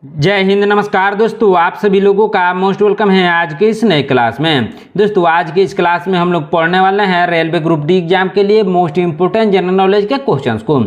जय हिंद। नमस्कार दोस्तों, आप सभी लोगों का मोस्ट वेलकम है आज के इस नए क्लास में। दोस्तों आज के इस क्लास में हम लोग पढ़ने वाले हैं रेलवे ग्रुप डी एग्जाम के लिए मोस्ट इंपोर्टेंट जनरल नॉलेज के क्वेश्चंस को,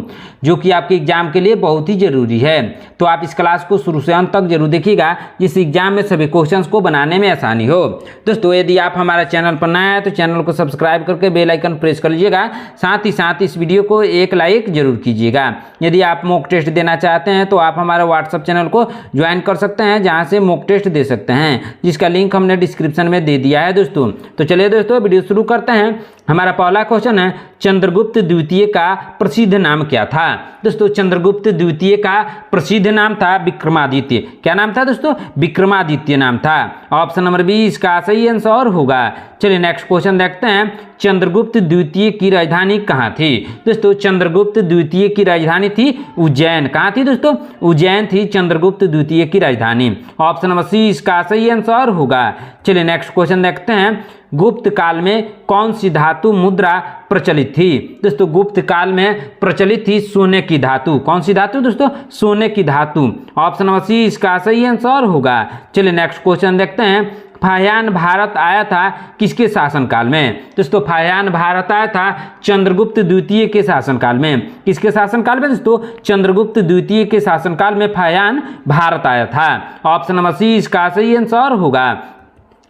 जो कि आपके एग्जाम के लिए बहुत ही जरूरी है। तो आप इस क्लास को शुरू से अंत तक जरूर देखिएगा, जिस एग्जाम में सभी क्वेश्चंस को बनाने में आसानी हो। दोस्तों यदि आप हमारे चैनल पर नए हैं तो चैनल को सब्सक्राइब करके बेल आइकन प्रेस कर लीजिएगा। साथ ही साथ इस वीडियो को एक लाइक जरूर कीजिएगा। यदि आप मॉक टेस्ट देना चाहते हैं तो आप हमारे व्हाट्सएप चैनल को ज्वाइन कर सकते हैं, जहां से मॉक टेस्ट दे सकते हैं, जिसका लिंक हमने डिस्क्रिप्शन में दे दिया है दोस्तों। तो चलिए दोस्तों वीडियो शुरू करते हैं। हमारा पहला क्वेश्चन है, चंद्रगुप्त द्वितीय का प्रसिद्ध नाम क्या था? दोस्तों चंद्रगुप्त द्वितीय का प्रसिद्ध नाम था विक्रमादित्य। क्या नाम था दोस्तों? विक्रमादित्य नाम था। ऑप्शन नंबर बी इसका सही आंसर होगा। चलिए नेक्स्ट क्वेश्चन देखते हैं, चंद्रगुप्त द्वितीय की राजधानी कहाँ थी? दोस्तों चंद्रगुप्त द्वितीय की राजधानी थी उज्जैन। कहाँ थी दोस्तों? उज्जैन थी चंद्रगुप्त द्वितीय की राजधानी। ऑप्शन नंबर सी इसका सही आंसर होगा। चलिए नेक्स्ट क्वेश्चन देखते हैं, गुप्त काल में कौन सी धातु मुद्रा प्रचलित थी? दोस्तों गुप्त काल में प्रचलित थी सोने की धातु। कौन सी धातु दोस्तों? सोने की धातु। ऑप्शन नंबर सी इसका सही आंसर होगा। चलिए नेक्स्ट क्वेश्चन देखते हैं, फाहियान भारत आया था किसके शासनकाल में? दोस्तों फाहियान भारत आया था चंद्रगुप्त द्वितीय के शासनकाल में। किसके शासनकाल में दोस्तों? चंद्रगुप्त द्वितीय के शासनकाल में फाहियान भारत आया था। ऑप्शन नंबर सी इसका सही आंसर होगा।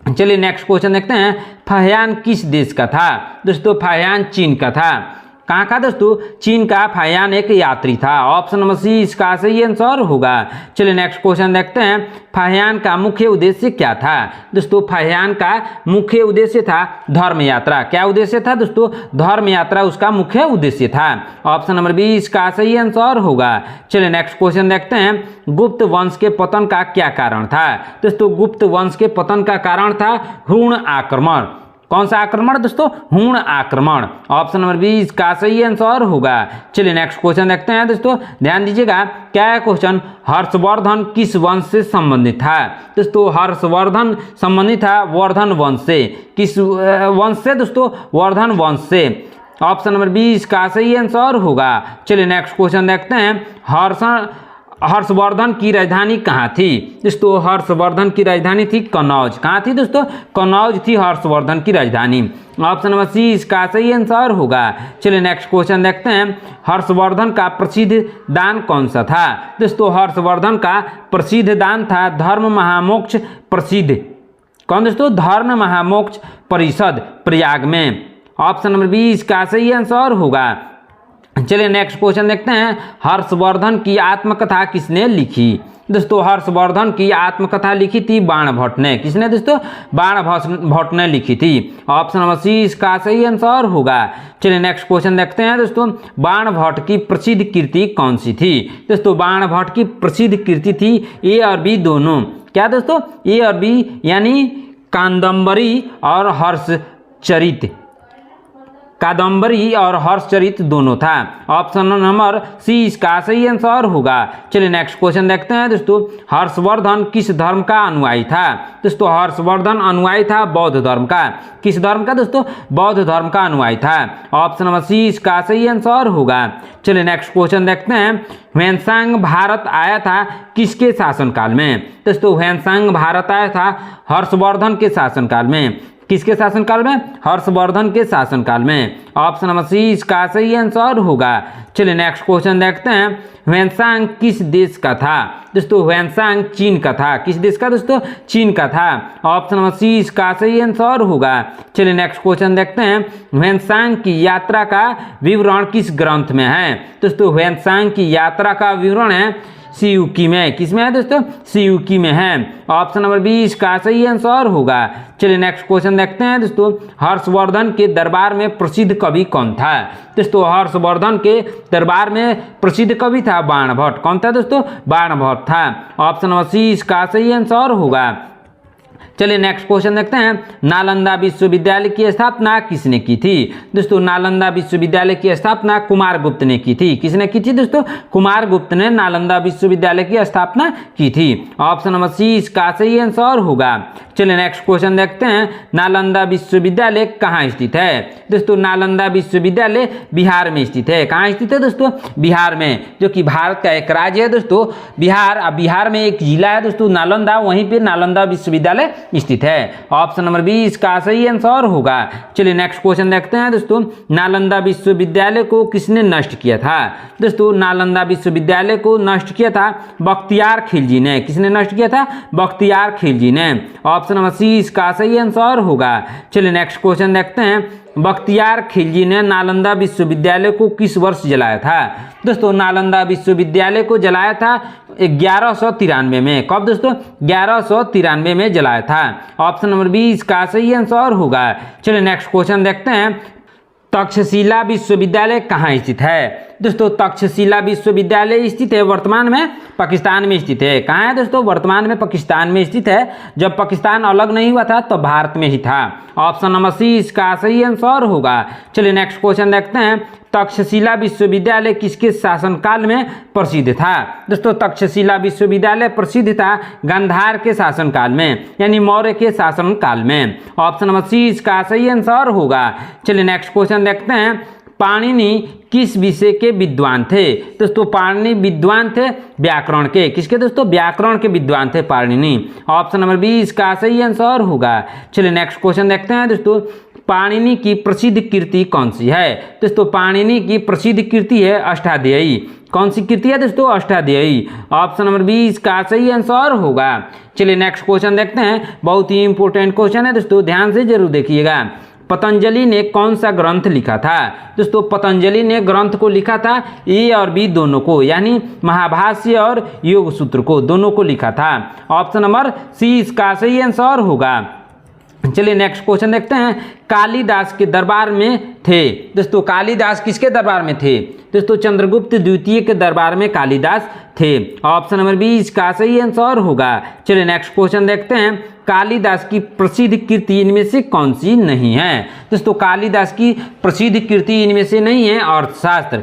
चलिए नेक्स्ट क्वेश्चन देखते हैं, फाहियान किस देश का था? दोस्तों फाहियान चीन का था। कहाँ का दोस्तों? चीन का फाहियान एक यात्री था। ऑप्शन नंबर सी इसका सही आंसर होगा। चलिए नेक्स्ट क्वेश्चन देखते हैं, फाहियान का मुख्य उद्देश्य क्या था? दोस्तों फाहियान का मुख्य उद्देश्य था धर्म यात्रा। क्या उद्देश्य था दोस्तों? धर्म यात्रा उसका मुख्य उद्देश्य था। ऑप्शन नंबर बी इसका सही आंसर होगा। चलिए नेक्स्ट क्वेश्चन देखते हैं, गुप्त वंश के पतन का क्या कारण था? दोस्तों गुप्त वंश के पतन का कारण था हुण आक्रमण। कौन सा आक्रमण दोस्तों? हुण आक्रमण। ऑप्शन नंबर बी इसका सही आंसर होगा। चलिए नेक्स्ट क्वेश्चन देखते हैं दोस्तों, ध्यान दीजिएगा। क्या क्वेश्चन हर्षवर्धन किस वंश से संबंधित था? दोस्तों हर्षवर्धन संबंधित था वर्धन वंश से। किस वंश से दोस्तों? वर्धन वंश से। ऑप्शन नंबर बी इसका सही आंसर होगा। चलिए नेक्स्ट क्वेश्चन देखते हैं, हर्षवर्धन की राजधानी कहाँ थी? दोस्तों हर्षवर्धन की राजधानी थी कन्नौज। कहाँ थी दोस्तों? कन्नौज थी हर्षवर्धन की राजधानी। ऑप्शन नंबर सी इसका सही आंसर होगा। चलिए नेक्स्ट क्वेश्चन देखते हैं, हर्षवर्धन का प्रसिद्ध दान कौन सा था? दोस्तों हर्षवर्धन का प्रसिद्ध दान था धर्म महामोक्ष प्रसिद्ध। कौन दोस्तों? धर्म महामोक्ष परिषद प्रयाग में। ऑप्शन नंबर बी इसका सही आंसर होगा। चलिए नेक्स्ट क्वेश्चन देखते हैं, हर्षवर्धन की आत्मकथा किसने लिखी? दोस्तों हर्षवर्धन की आत्मकथा लिखी थी बाणभट्ट ने। किसने दोस्तों? बाणभट्ट ने लिखी थी। ऑप्शन नंबर सी इसका सही आंसर होगा। चलिए नेक्स्ट क्वेश्चन देखते हैं दोस्तों, बाणभट्ट की प्रसिद्ध कृति कौन सी थी? दोस्तों बाणभट्ट की प्रसिद्ध कृति थी ए और बी दोनों। क्या दोस्तों? ए और बी, यानी कादंबरी और हर्षचरित। कादंबरी और हर्षचरित दोनों था। ऑप्शन नंबर सी इसका सही आंसर होगा। चलिए नेक्स्ट क्वेश्चन देखते हैं दोस्तों, हर्षवर्धन किस धर्म का अनुयायी था? दोस्तों हर्षवर्धन अनुयायी था बौद्ध धर्म का। किस धर्म का दोस्तों? बौद्ध धर्म का अनुयायी था। ऑप्शन नंबर सी इसका सही आंसर होगा। चलिए नेक्स्ट क्वेश्चन देखते हैं, ह्वेनसांग भारत आया था किसके शासनकाल में? दोस्तों ह्वेनसांग भारत आया था हर्षवर्धन के शासनकाल में। किसके शासनकाल में? हर्षवर्धन के शासनकाल में। ऑप्शन नंबर सी इसका सही आंसर होगा। चलिए नेक्स्ट क्वेश्चन देखते हैं, ह्वेनसांग किस देश का था? दोस्तों ह्वेनसांग चीन का था। किस देश का दोस्तों? चीन का था। ऑप्शन नंबर सी इसका सही आंसर होगा। चलिए नेक्स्ट क्वेश्चन देखते हैं, ह्वेनसांग की यात्रा का विवरण किस ग्रंथ में है? दोस्तों ह्वेनसांग की यात्रा का विवरण है सियूकी में। किसमें है दोस्तों? सियूकी में है। ऑप्शन नंबर बी इसका सही आंसर होगा। चलिए नेक्स्ट क्वेश्चन देखते हैं दोस्तों, हर्षवर्धन के दरबार में प्रसिद्ध कवि कौन था? दोस्तों हर्षवर्धन के दरबार में प्रसिद्ध कवि था बाणभट्ट। कौन था दोस्तों? बाणभट्ट था। ऑप्शन नंबर सी इसका सही आंसर होगा। चलिए नेक्स्ट क्वेश्चन देखते हैं, नालंदा विश्वविद्यालय की स्थापना किसने की थी? दोस्तों नालंदा विश्वविद्यालय की स्थापना कुमारगुप्त ने की थी। किसने की थी दोस्तों? कुमारगुप्त ने नालंदा विश्वविद्यालय की स्थापना की थी। ऑप्शन नंबर सी इसका सही आंसर होगा। चलिए नेक्स्ट क्वेश्चन देखते हैं, नालंदा विश्वविद्यालय कहाँ स्थित है? दोस्तों नालंदा विश्वविद्यालय बिहार में स्थित है। कहाँ स्थित है दोस्तों? बिहार में, जो कि भारत का एक राज्य है दोस्तों बिहार। अब बिहार में एक जिला है दोस्तों नालंदा, वहीं पे नालंदा विश्वविद्यालय स्थित है। ऑप्शन नंबर बी इसका सही आंसर होगा। चलिए नेक्स्ट क्वेश्चन देखते हैं दोस्तों, नालंदा विश्वविद्यालय को किसने नष्ट किया था? दोस्तों नालंदा विश्वविद्यालय को नष्ट किया था बख्तियार खिलजी ने। किसने नष्ट किया था? बख्तियार खिलजी ने। ऑप्शन नंबर सी इसका सही आंसर होगा। चलिए नेक्स्ट क्वेश्चन देखते हैं, बख्तियार खिलजी ने नालंदा विश्वविद्यालय को किस वर्ष जलाया था? दोस्तों नालंदा विश्वविद्यालय को जलाया था 1193 में। कब दोस्तों? 1193 में जलाया था। ऑप्शन नंबर बी इसका सही आंसर होगा। चलिए नेक्स्ट क्वेश्चन देखते हैं, तक्षशिला विश्वविद्यालय कहाँ स्थित है? दोस्तों तक्षशिला विश्वविद्यालय स्थित है वर्तमान में पाकिस्तान में स्थित है। कहाँ है दोस्तों? वर्तमान में पाकिस्तान में स्थित है। जब पाकिस्तान अलग नहीं हुआ था तो भारत में ही था। ऑप्शन नंबर सी इसका सही आंसर होगा। चलिए नेक्स्ट क्वेश्चन देखते हैं, तक्षशिला विश्वविद्यालय किसके शासनकाल में प्रसिद्ध था? दोस्तों तक्षशिला विश्वविद्यालय प्रसिद्ध था गांधार के शासनकाल में, यानी मौर्य के शासनकाल में। ऑप्शन नंबर सी इसका सही आंसर होगा। चलिए नेक्स्ट क्वेश्चन देखते हैं, पाणिनि किस विषय के विद्वान थे? दोस्तों पाणिनि विद्वान थे व्याकरण के। किसके दोस्तों? व्याकरण के विद्वान थे पाणिनि। ऑप्शन नंबर बी इसका सही आंसर होगा। चलिए नेक्स्ट क्वेश्चन देखते हैं दोस्तों, पाणिनि की प्रसिद्ध कृति कौन सी है? दोस्तों पाणिनि की प्रसिद्ध कृति है अष्टाध्यायी। कौन सी कृति है दोस्तों? अष्टाध्यायी। ऑप्शन नंबर बी इसका सही आंसर होगा। चलिए नेक्स्ट क्वेश्चन देखते हैं, बहुत ही इंपॉर्टेंट क्वेश्चन है दोस्तों, ध्यान से जरूर देखिएगा। पतंजलि ने कौन सा ग्रंथ लिखा था? दोस्तों पतंजलि ने ग्रंथ को लिखा था ए और बी दोनों को, यानी महाभाष्य और योग सूत्र को, दोनों को लिखा था। ऑप्शन नंबर सी इसका सही आंसर होगा। चलिए नेक्स्ट क्वेश्चन देखते हैं, कालिदास के दरबार में थे। दोस्तों कालिदास किसके दरबार में थे? दोस्तों चंद्रगुप्त द्वितीय के दरबार में कालिदास थे। ऑप्शन नंबर बी इसका सही आंसर होगा। चलिए नेक्स्ट क्वेश्चन देखते हैं, कालिदास की प्रसिद्ध कृति इनमें से कौन सी नहीं है? दोस्तों कालिदास की प्रसिद्ध कृति इनमें से नहीं है अर्थशास्त्र।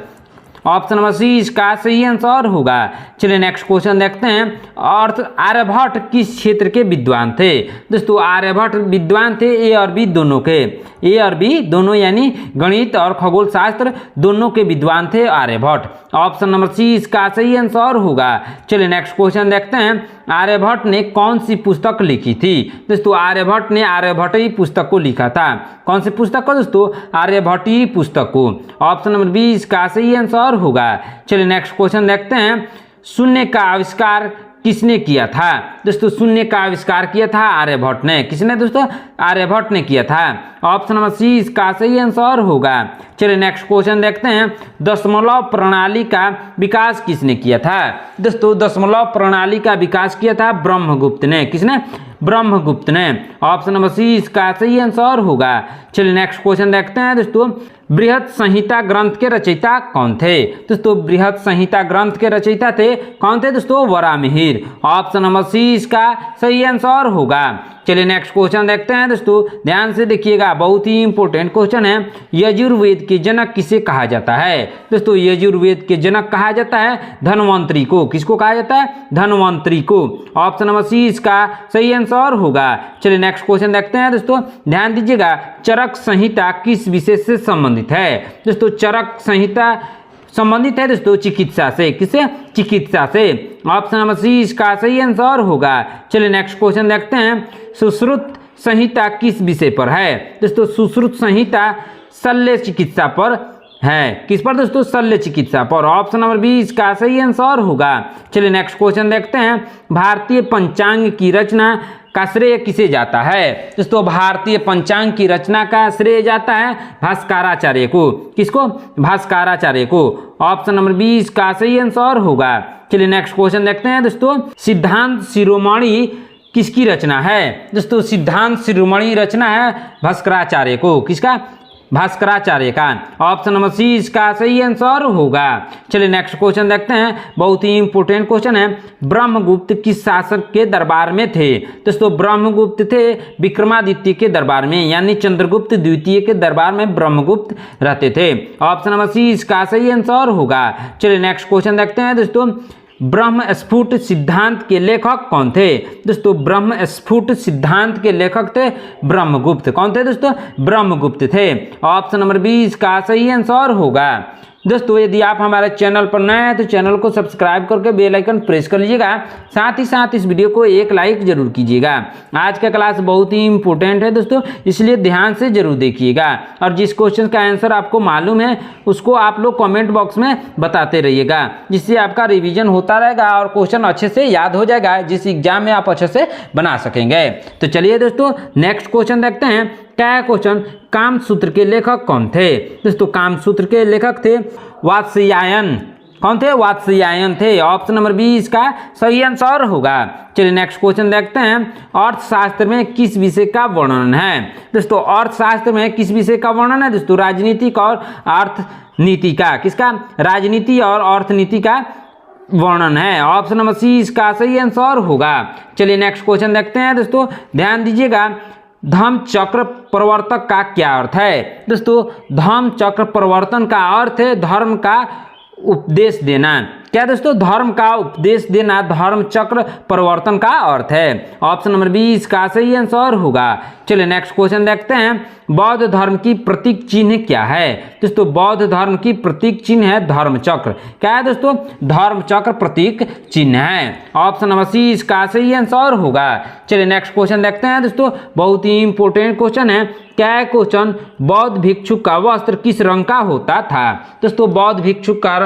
ऑप्शन नंबर सी इसका सही आंसर होगा। चलिए नेक्स्ट क्वेश्चन देखते हैं, आर्यभट्ट किस क्षेत्र के विद्वान थे? दोस्तों आर्यभट्ट विद्वान थे ए और बी दोनों के, ए और बी दोनों यानी गणित और खगोल शास्त्र दोनों के विद्वान थे आर्यभट्ट। ऑप्शन नंबर सी इसका सही आंसर होगा। चलिए नेक्स्ट क्वेश्चन देखते हैं, आर्यभट्ट ने कौन सी पुस्तक लिखी थी? दोस्तों आर्यभट्ट ने आर्यभट्टीय पुस्तक को लिखा था। कौन सी पुस्तक को दोस्तों? आर्यभट्टीय पुस्तक को। ऑप्शन नंबर बी इसका सही आंसर होगा। चलिए नेक्स्ट क्वेश्चन देखते हैं, शून्य का आविष्कार किसने किया था? दोस्तों शून्य का आविष्कार किया था आर्यभट्ट ने। किसने दोस्तों? आर्यभट्ट ने किया था। ऑप्शन नंबर सी इसका सही आंसर होगा। चलिए नेक्स्ट क्वेश्चन देखते हैं, दशमलव प्रणाली का विकास किसने किया था? दोस्तों दशमलव प्रणाली का विकास किया था ब्रह्मगुप्त ने। किसने? ब्रह्मगुप्त ने। ऑप्शन नंबर सी इसका सही आंसर होगा। चलिए नेक्स्ट क्वेश्चन देखते हैं दोस्तों, बृहत संहिता ग्रंथ के रचयिता कौन थे? दोस्तों बृहत संहिता ग्रंथ के रचयिता थे कौन थे दोस्तों? वराहमिहिर। ऑप्शन नंबर सी इसका सही आंसर होगा। चलिए नेक्स्ट क्वेश्चन देखते हैं दोस्तों, ध्यान से देखिएगा, बहुत ही इंपॉर्टेंट क्वेश्चन है। यजुर्वेद के जनक किसे कहा जाता है? दोस्तों यजुर्वेद के जनक कहा जाता है धन्वंतरी को। किसको कहा जाता है? धन्वंतरी को। ऑप्शन नंबर सी इसका सही आंसर होगा। चलिए नेक्स्ट क्वेश्चन देखते हैं दोस्तों, ध्यान दीजिएगा, चरक संहिता किस विषय से संबंधित है? दोस्तों चरक संहिता संबंधित है दोस्तों चिकित्सा से। किससे? चिकित्सा से। ऑप्शन नंबर सी इसका सही आंसर होगा। चलिए नेक्स्ट क्वेश्चन देखते हैं, सुश्रुत संहिता किस विषय पर है? दोस्तों सुश्रुत संहिता शल्य चिकित्सा पर है। किस पर दोस्तों? शल्य चिकित्सा पर। ऑप्शन नंबर बी इसका सही आंसर होगा। चलिए नेक्स्ट क्वेश्चन देखते हैं, भारतीय पंचांग की रचना का श्रेय किसे जाता है? दोस्तों भारतीय पंचांग की रचना का श्रेय जाता है भास्कराचार्य को। किसको? भास्कराचार्य को। ऑप्शन नंबर बी इसका सही आंसर होगा। चलिए नेक्स्ट क्वेश्चन देखते हैं दोस्तों, सिद्धांत शिरोमणि किसकी रचना है? दोस्तों सिद्धांत शिरोमणि रचना है भास्कराचार्य को। किसका? भास्कराचार्य का। ऑप्शन नंबर सी इसका सही आंसर होगा। चलिए नेक्स्ट क्वेश्चन देखते हैं, बहुत ही इंपोर्टेंट क्वेश्चन है। ब्रह्मगुप्त किस शासक के दरबार में थे? दोस्तों ब्रह्मगुप्त थे विक्रमादित्य के दरबार में, यानी चंद्रगुप्त द्वितीय के दरबार में ब्रह्मगुप्त रहते थे। ऑप्शन नंबर सी इसका सही आंसर होगा। चलिए नेक्स्ट क्वेश्चन देखते हैं दोस्तों, ब्रह्म स्फुट सिद्धांत के लेखक कौन थे? दोस्तों ब्रह्म स्फुट सिद्धांत के लेखक थे ब्रह्मगुप्त। कौन थे दोस्तों? ब्रह्मगुप्त थे। ऑप्शन नंबर 20 का सही आंसर होगा। दोस्तों यदि आप हमारे चैनल पर नए हैं तो चैनल को सब्सक्राइब करके बेल आइकन प्रेस कर लीजिएगा, साथ ही साथ इस वीडियो को एक लाइक जरूर कीजिएगा। आज का क्लास बहुत ही इंपॉर्टेंट है दोस्तों, इसलिए ध्यान से जरूर देखिएगा, और जिस क्वेश्चन का आंसर आपको मालूम है उसको आप लोग कमेंट बॉक्स में बताते रहिएगा, जिससे आपका रिविजन होता रहेगा और क्वेश्चन अच्छे से याद हो जाएगा, जिस एग्जाम में आप अच्छे से बना सकेंगे। तो चलिए दोस्तों नेक्स्ट क्वेश्चन देखते हैं। क्या क्वेश्चन, कामसूत्र के लेखक कौन थे? दोस्तों कामसूत्र के लेखक थे वात्स्यायन। कौन थे? वात्स्यायन थे। ऑप्शन नंबर 20 का सही आंसर होगा। चलिए नेक्स्ट क्वेश्चन देखते हैं, अर्थशास्त्र में किस विषय का वर्णन है? दोस्तों अर्थशास्त्र में किस विषय का वर्णन है? दोस्तों राजनीतिक और अर्थनीति का। किसका? राजनीति और अर्थनीति का वर्णन है। ऑप्शन नंबर सी इसका सही आंसर होगा। चलिए नेक्स्ट क्वेश्चन देखते हैं दोस्तों, ध्यान दीजिएगा, धम्म चक्र प्रवर्तक का क्या अर्थ है? दोस्तों धम्म चक्र प्रवर्तन का अर्थ है धर्म का उपदेश देना। क्या दोस्तों? धर्म का उपदेश देना धर्म चक्र प्रवर्तन का अर्थ है। ऑप्शन नंबर 20 का सही आंसर होगा। चलिए नेक्स्ट क्वेश्चन देखते हैं, बौद्ध धर्म की प्रतीक चिन्ह क्या है? दोस्तों बौद्ध धर्म की प्रतीक चिन्ह है धर्म चक्र। क्या है दोस्तों? धर्म चक्र प्रतीक चिन्ह है। ऑप्शन नंबर सी इसका सही आंसर होगा। चलिए नेक्स्ट क्वेश्चन देखते हैं दोस्तों, बहुत ही इंपॉर्टेंट क्वेश्चन है। क्या क्वेश्चन, बौद्ध भिक्षु का वस्त्र किस रंग का होता था? दोस्तों बौद्ध भिक्षु का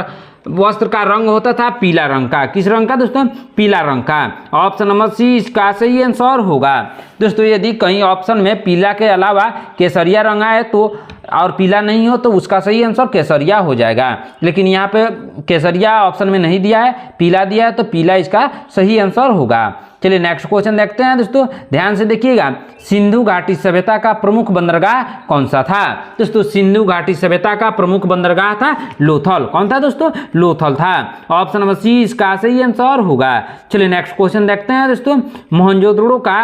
वस्त्र का रंग होता था पीला रंग का। किस रंग का दोस्तों? पीला रंग का। ऑप्शन नंबर सी इसका सही आंसर होगा। दोस्तों यदि कहीं ऑप्शन में पीला के अलावा केसरिया रंग आए तो और पीला नहीं हो तो उसका सही आंसर केसरिया हो जाएगा, लेकिन यहाँ पे केसरिया ऑप्शन में नहीं दिया है, पीला दिया है, तो पीला इसका सही आंसर होगा। चलिए नेक्स्ट क्वेश्चन देखते हैं दोस्तों, ध्यान से देखिएगा, सिंधु घाटी सभ्यता का प्रमुख बंदरगाह कौन सा था? दोस्तों सिंधु घाटी सभ्यता का प्रमुख बंदरगाह था लोथल। कौन था दोस्तों? लोथल था। ऑप्शन नंबर सी इसका सही आंसर होगा। चलिए नेक्स्ट क्वेश्चन देखते हैं दोस्तों, मोहनजोदड़ो का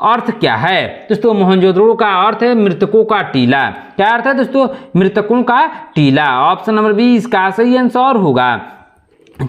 अर्थ क्या है? दोस्तों मोहनजोदड़ो का अर्थ है मृतकों का टीला। क्या अर्थ है दोस्तों? मृतकों का टीला। ऑप्शन नंबर 20 का सही आंसर होगा।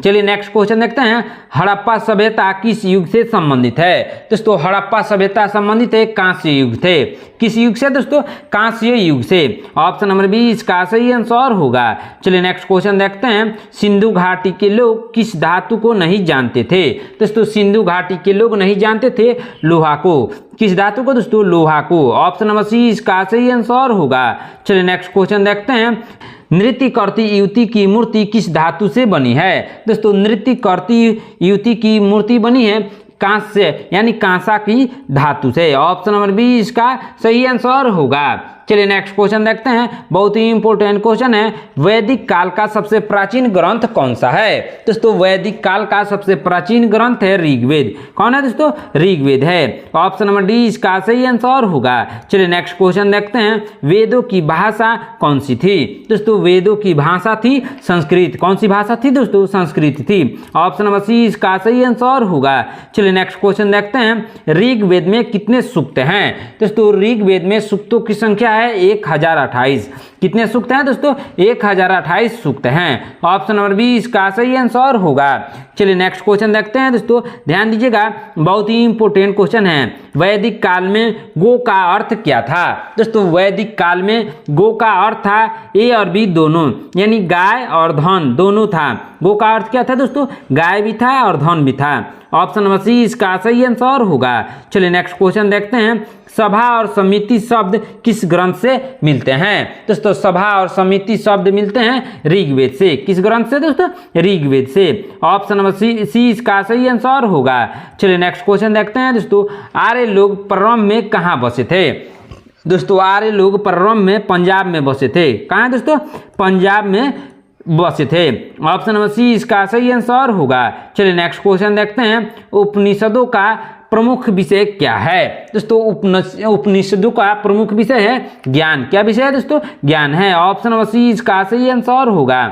चलिए नेक्स्ट क्वेश्चन देखते हैं, हड़प्पा सभ्यता किस युग से संबंधित है? दोस्तों हड़प्पा सभ्यता संबंधित है कांस्य युग से। किस युग से दोस्तों? कांस्य युग से। ऑप्शन नंबर 20 का सही आंसर होगा। चलिए नेक्स्ट क्वेश्चन देखते हैं, सिंधु घाटी के लोग किस धातु को नहीं जानते थे? दोस्तों सिंधु घाटी के लोग नहीं जानते थे लोहा को। किस धातु को दोस्तों? लोहा को। ऑप्शन नंबर सी इसका सही आंसर होगा। चलिए नेक्स्ट क्वेश्चन देखते हैं, नृत्य करती युवती की मूर्ति किस धातु से बनी है? दोस्तों नृत्य करती युवती की मूर्ति बनी है कांस्य यानी कांसा की धातु से। ऑप्शन नंबर 20 का सही आंसर होगा। चलिए नेक्स्ट क्वेश्चन देखते हैं, बहुत ही इंपॉर्टेंट क्वेश्चन है, वैदिक काल का सबसे प्राचीन ग्रंथ कौन सा है? दोस्तों वैदिक काल का सबसे प्राचीन ग्रंथ है ऋग्वेद। कौन है दोस्तों? ऋग्वेद है। ऑप्शन नंबर डी इसका सही आंसर होगा। चलिए नेक्स्ट क्वेश्चन देखते हैं, वेदों की भाषा कौन सी थी? दोस्तों वेदों की भाषा थी संस्कृत। कौन सी भाषा थी दोस्तों? संस्कृत थी। ऑप्शन नंबर सी इसका सही आंसर होगा। चलिए नेक्स्ट क्वेश्चन देखते हैं, ऋग्वेद में कितने सूक्त हैं? दोस्तों ऋग्वेद में सूक्तों की संख्या है 1028। कितने सूक्त हैं दोस्तों? 1028 सूक्त हैं। ऑप्शन नंबर 20 का सही आंसर होगा। चलिए नेक्स्ट क्वेश्चन देखते हैं दोस्तों, ध्यान दीजिएगा, बहुत ही इंपॉर्टेंट क्वेश्चन है, वैदिक काल में गो का अर्थ क्या था? दोस्तों वैदिक काल में गो का अर्थ था ए और बी दोनों, यानी गाय और धन दोनों था। गो का अर्थ क्या था दोस्तों? गाय भी था और धन भी था। ऑप्शन नंबर सी इसका सही आंसर होगा। चलिए नेक्स्ट क्वेश्चन देखते हैं, सभा और समिति शब्द किस ग्रंथ से मिलते हैं? दोस्तों सभा और समिति शब्द मिलते हैं ऋग्वेद से। किस ग्रंथ से दोस्तों? ऋग्वेद से। ऑप्शन नंबर सी इसका सही आंसर होगा। चलिए नेक्स्ट क्वेश्चन देखते हैं दोस्तों, आर्य लोग प्रारंभ में कहाँ बसे थे? दोस्तों आर्य लोग प्रारंभ में पंजाब में बसे थे। कहाँ दोस्तों? पंजाब में बसे थे। ऑप्शन नंबर सी इसका सही आंसर होगा। चलिए नेक्स्ट क्वेश्चन देखते हैं, उपनिषदों का प्रमुख विषय क्या है? दोस्तों उपनिषदों का प्रमुख विषय है ज्ञान। क्या विषय है दोस्तों? ज्ञान है। ऑप्शन नंबर सी इसका सही आंसर होगा।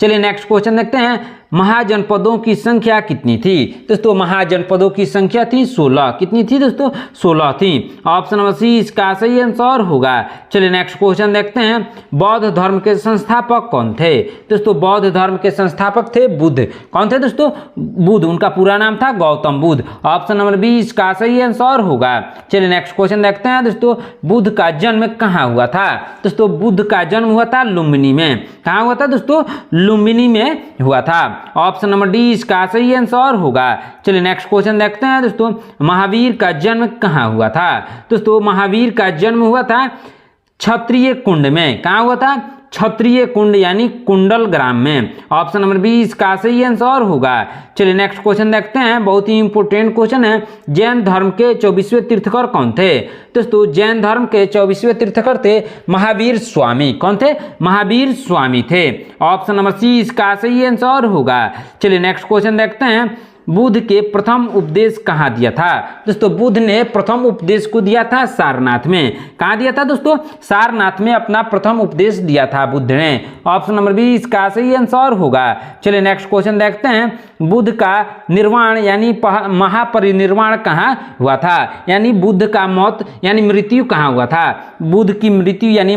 चलिए नेक्स्ट क्वेश्चन देखते हैं, महाजनपदों की संख्या कितनी थी? दोस्तों महाजनपदों की संख्या थी 16। कितनी थी दोस्तों? 16 थी। ऑप्शन नंबर सी इसका सही आंसर होगा। चलिए नेक्स्ट क्वेश्चन देखते हैं, बौद्ध धर्म के संस्थापक कौन थे? दोस्तों बौद्ध धर्म के संस्थापक थे बुद्ध। कौन थे दोस्तों? बुद्ध। उनका पूरा नाम था Gautam Buddha. Option number B इसका सही आंसर होगा। चलिए नेक्स्ट क्वेश्चन देखते हैं, दोस्तों बुद्ध का जन्म कहाँ हुआ था? दोस्तों बुद्ध का जन्म हुआ था लुम्बिनी में। कहाँ हुआ था दोस्तों? लुम्बिनी में हुआ था। ऑप्शन नंबर डी इसका सही आंसर होगा। चलिए नेक्स्ट क्वेश्चन देखते हैं, दोस्तों महावीर का जन्म कहाँ हुआ था? दोस्तों महावीर का जन्म हुआ था क्षत्रिय कुंड में। कहाँ हुआ था? क्षत्रिय कुंड यानी कुंडल ग्राम में। ऑप्शन नंबर बी इसका सही आंसर होगा। चलिए नेक्स्ट क्वेश्चन देखते हैं, बहुत ही इंपोर्टेंट क्वेश्चन है, जैन धर्म के 24वें तीर्थकर कौन थे? दोस्तों जैन धर्म के 24वें तीर्थकर थे महावीर स्वामी। कौन थे? महावीर स्वामी थे। ऑप्शन नंबर सी इसका सही आंसर होगा। चलिए नेक्स्ट क्वेश्चन देखते हैं, बुद्ध के प्रथम उपदेश कहाँ दिया था? दोस्तों बुद्ध ने प्रथम उपदेश को दिया था सारनाथ में। कहाँ दिया था दोस्तों? सारनाथ में अपना प्रथम उपदेश दिया था बुद्ध ने। ऑप्शन नंबर बी इसका सही आंसर होगा। चलिए नेक्स्ट क्वेश्चन देखते हैं, बुद्ध का निर्वाण यानी महापरिनिर्वाण कहाँ हुआ था? यानी बुद्ध का मौत यानी मृत्यु कहाँ हुआ था? बुद्ध की मृत्यु यानी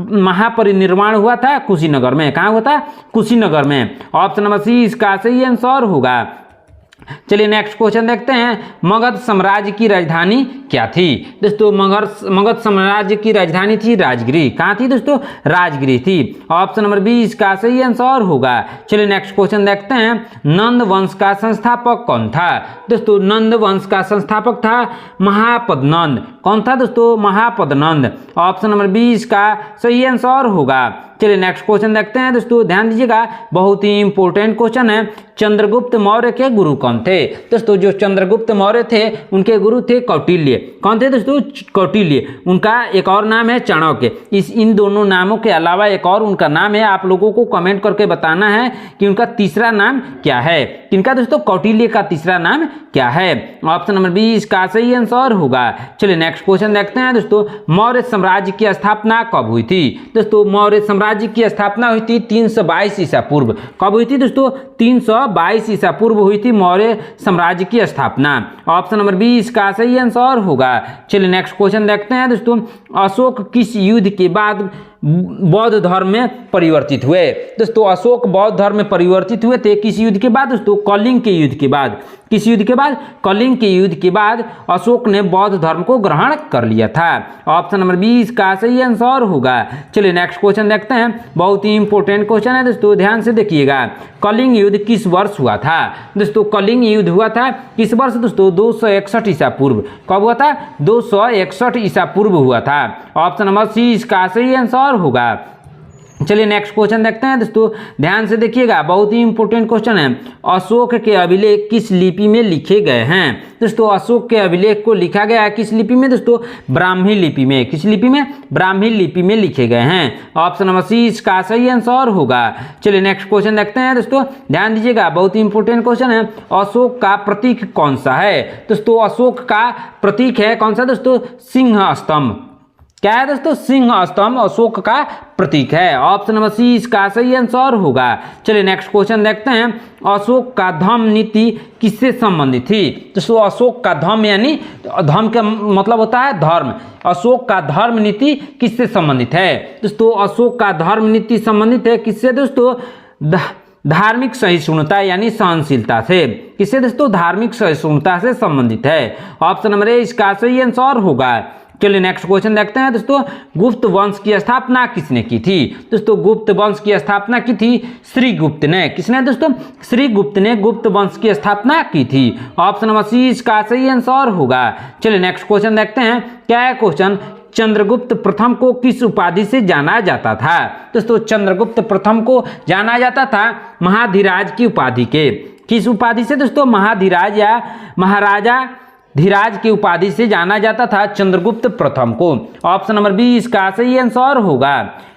महापरिनिर्वाण हुआ था कुशीनगर में। कहाँ हुआ था? कुशीनगर में। ऑप्शन नंबर सी इसका सही आंसर होगा। चलिए नेक्स्ट क्वेश्चन देखते हैं, मगध साम्राज्य की राजधानी क्या थी? दोस्तों मगध साम्राज्य की राजधानी थी राजगिरी। कहाँ थी दोस्तों? राजगिरी थी। ऑप्शन नंबर बी इसका सही आंसर होगा। चलिए नेक्स्ट क्वेश्चन देखते हैं, नंद वंश का संस्थापक कौन था? दोस्तों नंद वंश का संस्थापक था महापद्नंद। कौन था दोस्तों? महापद्नंद। ऑप्शन नंबर बी इसका सही आंसर होगा। चलिए नेक्स्ट क्वेश्चन देखते हैं, दोस्तों ध्यान दीजिएगा, बहुत ही इंपॉर्टेंट क्वेश्चन है, चंद्रगुप्त मौर्य के गुरु कौन थे? दोस्तों जो चंद्रगुप्त मौर्य थे उनके गुरु थे कौटिल्य। कौन थे दोस्तों? कौटिल्य। उनका एक और नाम है चाणक्य। इन दोनों नामों के अलावा एक और उनका नाम है, आप लोगों को कमेंट करके बताना है कि उनका तीसरा नाम क्या है। किनका दोस्तों? कौटिल्य का तीसरा नाम क्या है? ऑप्शन नंबर बी इसका सही आंसर होगा। चलिए नेक्स्ट क्वेश्चन देखते हैं, दोस्तों मौर्य साम्राज्य की स्थापना कब हुई थी? दोस्तों मौर्य साम्राज्य की स्थापना हुई थी 322 ईसा पूर्व। कब हुई थी दोस्तों? 322 ईसा पूर्व हुई थी मौर्य साम्राज्य की स्थापना। ऑप्शन नंबर बी इसका सही आंसर होगा। चलिए नेक्स्ट क्वेश्चन देखते हैं, दोस्तों अशोक किस युद्ध के बाद बौद्ध धर्म में परिवर्तित हुए? दोस्तों अशोक बौद्ध धर्म में परिवर्तित हुए थे किस युद्ध के बाद? दोस्तों कलिंग के युद्ध के बाद। किस युद्ध के बाद? कलिंग के युद्ध के बाद अशोक ने बौद्ध धर्म को ग्रहण कर लिया था। ऑप्शन नंबर बी इसका सही आंसर होगा। चलिए नेक्स्ट क्वेश्चन देखते हैं, बहुत ही इंपॉर्टेंट क्वेश्चन है दोस्तों, ध्यान से देखिएगा, कलिंग युद्ध किस वर्ष हुआ था? दोस्तों कलिंग युद्ध हुआ था किस वर्ष? दोस्तों 261 ईसा पूर्व। कब हुआ था? 261 ईसा पूर्व हुआ था। ऑप्शन नंबर सी इसका सही आंसर होगा। चलिए नेक्स्ट क्वेश्चन देखते हैं, दोस्तों ध्यान से देखिएगा, बहुत ही इंपॉर्टेंट क्वेश्चन है, अशोक के अभिलेख किस लिपि में लिखे गए हैं? दोस्तों अशोक के अभिलेख को लिखा गया है किस लिपि में? दोस्तों ब्राह्मी लिपि में। किस लिपि में? ब्राह्मी लिपि में लिखे गए हैं। ऑप्शन नंबर सी इसका सही आंसर होगा। चलिए नेक्स्ट क्वेश्चन देखते हैं, दोस्तों ध्यान दीजिएगा, बहुत ही इंपॉर्टेंट क्वेश्चन है, अशोक का प्रतीक कौन सा है? दोस्तों अशोक का प्रतीक है कौन सा? दोस्तों सिंह स्तंभ। क्या है दोस्तों? सिंह स्तंभ अशोक का प्रतीक है। ऑप्शन नंबर सी इसका सही आंसर होगा। चलिए नेक्स्ट क्वेश्चन देखते हैं, अशोक का धम्म नीति किससे संबंधित थी? दोस्तों अशोक का धम्म यानी धम्म का मतलब होता है धर्म। अशोक का धर्म नीति किससे संबंधित है? दोस्तों अशोक का धर्म नीति संबंधित है किससे? दोस्तों धार्मिक सहिष्णुता यानी सहनशीलता से। किससे दोस्तों? धार्मिक सहिष्णुता से संबंधित है। ऑप्शन नंबर ए इसका सही आंसर होगा। चलिए नेक्स्ट क्वेश्चन देखते हैं, दोस्तों गुप्त वंश की स्थापना किसने की थी? दोस्तों गुप्त वंश की स्थापना की थी श्रीगुप्त ने। किसने दोस्तों? श्रीगुप्त ने गुप्त वंश की स्थापना की थी। ऑप्शन नंबर सी इसका सही आंसर होगा। चलिए नेक्स्ट क्वेश्चन देखते हैं, क्या है क्वेश्चन, चंद्रगुप्त प्रथम को किस उपाधि से जाना जाता था? दोस्तों चंद्रगुप्त प्रथम को जाना जाता था महाधीराज की उपाधि के। किस उपाधि से दोस्तों? महाधीराज या महाराजा धीराज की उपाधि से जाना जाता था चंद्रगुप्त प्रथम को। ऑप्शन नंबर बी इसका सही आंसर होगा।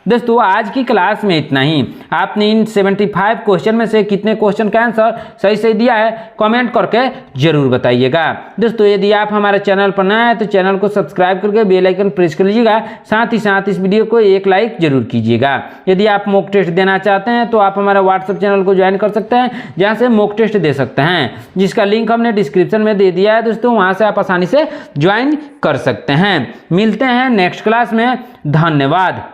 दोस्तों आज की क्लास में इतना ही। आपने इन 75 क्वेश्चन में से कितने क्वेश्चन का आंसर सही सही दिया है कमेंट करके जरूर बताइएगा। दोस्तों यदि आप हमारे चैनल पर नए हैं तो चैनल को सब्सक्राइब करके बेल आइकन प्रेस कर लीजिएगा, साथ ही साथ इस वीडियो को एक लाइक जरूर कीजिएगा। यदि आप मॉक टेस्ट देना चाहते हैं तो आप हमारे व्हाट्सएप चैनल को ज्वाइन कर सकते हैं, जहां से मॉक टेस्ट दे सकते हैं, जिसका लिंक हमने डिस्क्रिप्शन में दे दिया है दोस्तों, वहां से आप आसानी से ज्वाइन कर सकते हैं। मिलते हैं नेक्स्ट क्लास में, धन्यवाद।